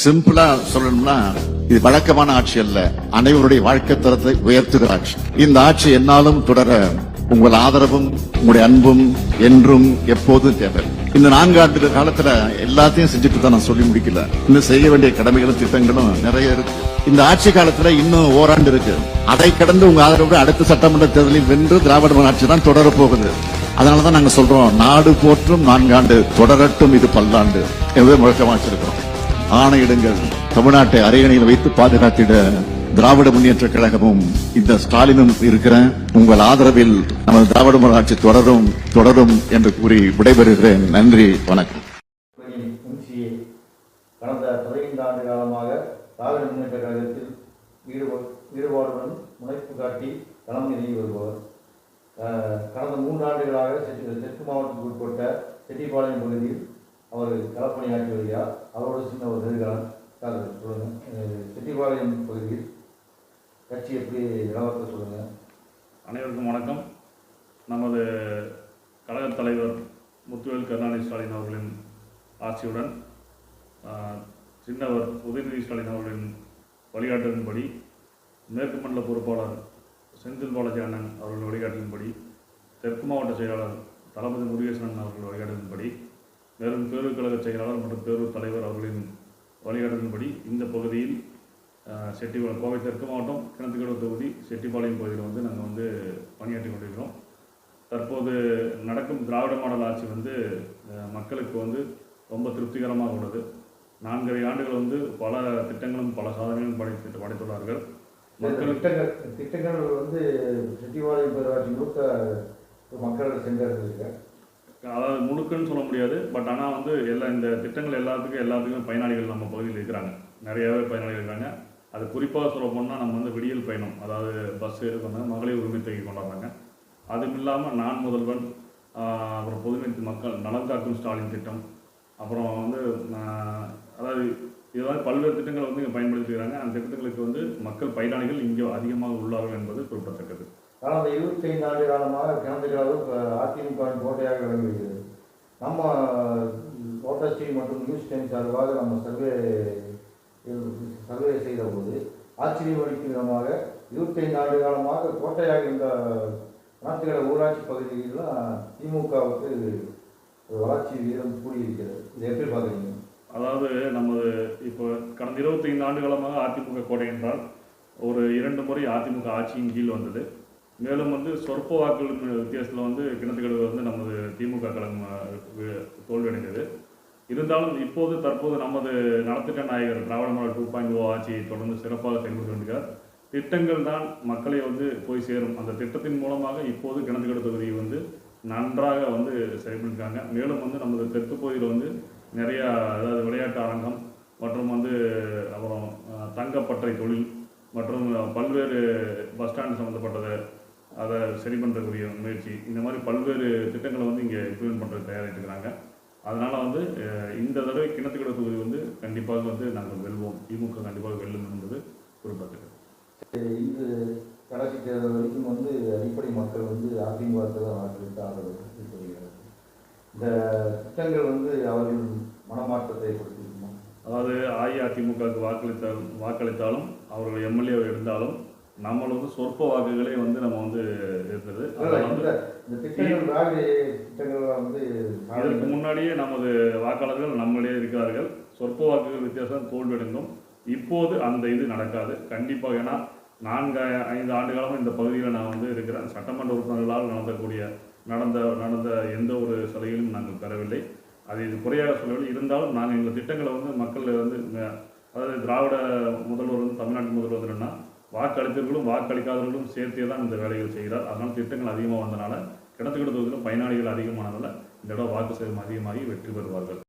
சிம்பிளா சொல்லணும்னா இது வழக்கமான ஆட்சி அல்ல, அனைவருடைய வாழ்க்கை தரத்தை உயர்த்துகிற ஆட்சி. இந்த ஆட்சி என்னாலும் தொடர உங்கள் ஆதரவும் உங்களுடைய அன்பும் என்றும் எப்போதும் தேவை. இந்த 4 ஆண்டு காலத்துல எல்லாத்தையும் செஞ்சுட்டு தான் நான் சொல்லி முடிக்கல. இன்னும் செய்ய வேண்டிய கடமைகளும் திட்டங்களும் நிறைய இருக்கு. இந்த ஆட்சி காலத்துல இன்னும் ஓராண்டு இருக்கு. அதை கடந்து உங்க ஆதரவு அடுத்த சட்டமன்ற தேர்தலில் வென்று திராவிட ஆட்சி தான் தொடர போகுது. அதனாலதான் நாங்க சொல்றோம், நாடு போற்றும் 4 ஆண்டு தொடரட்டும், இது பல்லாண்டு என்பதை முழக்கமா வச்சிருக்கிறோம். ஆணையிடுங்கள், தமிழ்நாட்டை அரியணையில் வைத்து பாதுகாத்திட திராவிட முன்னேற்ற கழகமும் இந்த ஸ்டாலினும் இருக்கிற உங்கள் ஆதரவில் நமது திராவிட ஆட்சி தொடரும் என்று கூறி விடைபெறுகிறேன். நன்றி, வணக்கம். கடந்த 15 ஆண்டு காலமாக திராவிட முன்னேற்ற கழகத்தில் ஈடுபாடுடன் முனைப்பு காட்டி களம் இறங்கி வருபவர். கடந்த 3 ஆண்டுகளாக தெற்கு மாவட்டத்துக்கு உட்பட்ட செட்டிப்பாளையம் பகுதியில் அவர் களப்பணியாற்றி வருகிறார். அவரோட சின்ன ஒரு நிகழ்காலம் சொல்லுங்க. செட்டிப்பாளையம் பகுதியில் கட்சி எப்படி நிலவரத்தை சொல்லுங்க. அனைவருக்கும் வணக்கம். நமது கழக தலைவர் முத்துவேல் கருணாநிதி ஸ்டாலின் அவர்களின் ஆட்சியுடன் சின்னவர் உதயநிதி ஸ்டாலின் அவர்களின் வழிகாட்டுதலின்படி மேற்கு மண்டல பொறுப்பாளர் செந்தில் பாலாஜி அண்ணன் அவர்கள் வழிகாட்டுதலின்படி தெற்கு மாவட்ட செயலாளர் தளபதி முருகேசன் அவர்கள் வழிகாட்டுதலின்படி மேலும் பேரூர் கழக செயலாளர் மற்றும் பேரூர் தலைவர் அவர்களின் வழிகாட்டுதலின்படி இந்த பகுதியில் கோவை தெற்கு மாவட்டம் கிணத்துக்கடவு தொகுதி செட்டிப்பாளையம் பகுதியில் நாங்கள் பணியாற்றி கொண்டிருக்கிறோம். தற்போது நடக்கும் திராவிட மாடல் ஆட்சி மக்களுக்கு ரொம்ப திருப்திகரமாக உள்ளது. 4 ஆண்டுகள் பல திட்டங்களும் பல சாதனைகளும் படைத்துள்ளார்கள். திட்டங்கள் செட்டிப்பாளையம் பேரூராட்சி முழுக்க மக்கள் சென்றடைந்திருக்க, அதாவது முழுக்குன்னு சொல்ல முடியாது. பட் ஆனால் இந்த திட்டங்கள் எல்லாத்துக்கும் பயனாளிகள் நம்ம பகுதியில் இருக்கிறாங்க, நிறையாவே பயனாளிகள் இருக்காங்க. அது குறிப்பாக சொல்ல போனால் நம்ம விடியல் பயணம், அதாவது பஸ் மகளிர் உரிமை தொகை கொண்டாடுறாங்க. அதுவும் இல்லாமல் நான் முதல்வன், அப்புறம் பொதுமைக்கு மக்கள் நலன் காக்கும் ஸ்டாலின் திட்டம், அப்புறம் அதாவது இது மாதிரி பல்வேறு திட்டங்களை இங்கே பயன்படுத்திக்கிறாங்க. அந்த திட்டங்களுக்கு மக்கள் பயனாளிகள் இங்கே அதிகமாக உள்ளார்கள் என்பது குறிப்பிடத்தக்கது. கடந்த 25 ஆண்டு காலமாக கிணத்துக்கடவு அதிமுக கோட்டையாக விளங்குகிறது. நம்ம கோட்டஸ்ரீ மற்றும் நியூஸ் டைம் சார்பாக நம்ம சர்வே செய்த போது ஆச்சரியம் அளிக்கும் விதமாக 25 ஆண்டு காலமாக கோட்டையாக இருந்த கிணத்துக்கடவு ஊராட்சி பகுதிகளெலாம் திமுகவுக்கு வளர்ச்சி வீதம் கூடியிருக்கிறது. இதை எப்படி பார்க்குறீங்க? அதாவது இப்போ கடந்த 25 ஆண்டு காலமாக அதிமுக கோட்டை என்றால் ஒரு 2 முறை அதிமுக ஆட்சியின் கீழ் வந்தது. மேலும் சொற்ப வாக்குகளின் வித்தியாசத்தில் கிணத்துக்கடவு நமது திமுக கழகம் தோல்வியடைந்தது. இருந்தாலும் தற்போது நமது நலத்திட்ட நாயகர் திராவிட மாடல் 2.0 ஆட்சியை தொடர்ந்து சிறப்பாக செயல்பட்டு வருகிறார். திட்டங்கள் தான் மக்களை போய் சேரும். அந்த திட்டத்தின் மூலமாக இப்போது கிணத்துக்கடவு தொகுதியை நன்றாக செயல்படுத்திருக்காங்க. மேலும் நமது தெற்கு பகுதியில் நிறையா, அதாவது விளையாட்டு அரங்கம் மற்றும் அப்புறம் தங்கப்பட்டறை தொழில் மற்றும் பல்வேறு பஸ் ஸ்டாண்ட் சம்மந்தப்பட்டதை அதை சரி பண்ணுறக்கூடிய முயற்சி, இந்த மாதிரி பல்வேறு திட்டங்களை இங்கே இம்ப்ளிமெண்ட் பண்ணுறது தயாரிட்டுருக்கிறாங்க. அதனால் இந்த தடவை கிணத்துக்கடவு தொகுதி கண்டிப்பாக நாங்கள் வெல்வோம், திமுக கண்டிப்பாக வெல்லும் என்பது குறிப்பிடத்தக்கது. இந்த கடைசி தேர்தல் வரைக்கும் அடிப்படை மக்கள் அதிமுக தான் வாக்களித்து ஆதரவு தெரிவிக்கிறார்கள். இந்த திட்டங்கள் அவர்கள் மனமாற்றத்தை ஏற்படுத்தியிருக்குமா? அதாவது அஇஅதிமுகவுக்கு வாக்களித்தாலும் அவர்கள் எம்எல்ஏ இருந்தாலும் நம்மள சொற்ப வாக்குகளே நம்ம இருந்தது. இதற்கு முன்னாடியே நமது வாக்காளர்கள் நம்மளே இருக்கிறார்கள். சொற்ப வாக்குகள் வித்தியாசம் தோல்வியடைந்தோம். இப்போது அந்த இது நடக்காது கண்டிப்பாக. ஏன்னா 4-5 ஆண்டு காலமாக இந்த பகுதியில் நான் இருக்கிறேன். சட்டமன்ற உறுப்பினர்களால் நடந்த எந்த ஒரு சலுகையிலும் நாங்கள் பெறவில்லை. அது இது குறையாக சொல்லவில்லை. இருந்தாலும் நாங்கள் எங்கள் திட்டங்களை மக்கள் அதாவது திராவிட முதல்வர் தமிழ்நாட்டு முதல்வர் என்னன்னா வாக்களித்தவர்களும் வாக்களிக்காதவர்களும் சேர்த்தே தான் இந்த வேலைகள் செய்கிறார். அதனால் திட்டங்கள் அதிகமாக வந்தனால கிணத்துக்கடவு தொகுதியிலும் பயனாளிகள் அதிகமானதால் இந்த இடம் வாக்கு சேதம் அதிகமாகி வெற்றி பெறுவார்கள்.